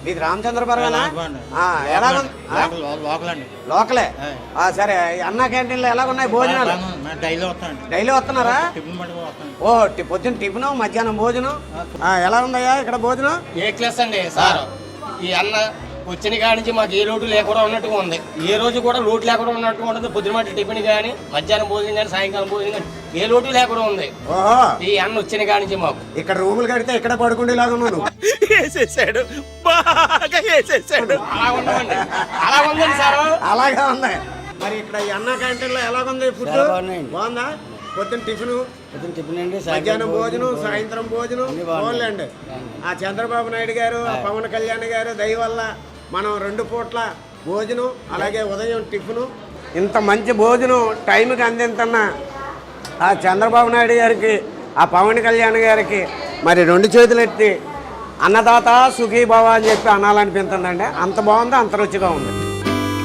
ఇది రామచంద్రపురమేనా? ఎలాగుంది? లోకలే. సరే, అన్న క్యాంటీన్లో ఎలాగున్నాయి భోజనాలు? డైలీ వస్తున్నారా? ఓ, పొద్దున్న టిఫిన్, మధ్యాహ్నం భోజనం. ఎలా ఉందయ్యా ఇక్కడ భోజనం? ఏ క్లాస్ అండి సార్? ఈ అన్న వచ్చిన కాడి నుంచి మాకు ఏ లోటు లేకుండా ఉన్నట్టుగా ఉంది. ఏ రోజు కూడా లోటు లేకుండా ఉన్నట్టుగా ఉంటుంది. పొద్దున టిఫిన్ కానీ, మధ్యాహ్నం భోజనం కానీ, సాయంకాలం భోజనం కానీ ఏ లోటు లేకుండా ఉంది. ఓహో, ఈ అన్న వచ్చిన కాడి నుంచి మాకు ఇక్కడ రూములు కడితే ఇక్కడ పడుకుండేలాగా ఉన్నాను. అలా ఉండవండి, అలా ఉందండి సార్. అలాగే ఉంది. మరి ఇక్కడ ఈ అన్న క్యాంటీన్లో ఎలాగుంది ఫుడ్? బాగుందా? పొద్దున్న టిఫిన్ అండి, మధ్యాహ్నం భోజనం, సాయంత్రం భోజనం బాగుందండి. ఆ చంద్రబాబు నాయుడు గారు, ఆ పవన్ కళ్యాణ్ గారు దయ వల్ల మనం 2 పూట్ల భోజనం, అలాగే ఉదయం టిఫిను, ఇంత మంచి భోజనం టైంకి అందింతన్న ఆ చంద్రబాబు నాయుడు గారికి, ఆ పవన్ కళ్యాణ్ గారికి మరి 2 చేతులు ఎత్తి అన్నదాత సుఖీభవ అని చెప్పి అనాలనిపించిందండి. అంత బాగుంది, అంత రుచిగా ఉంది.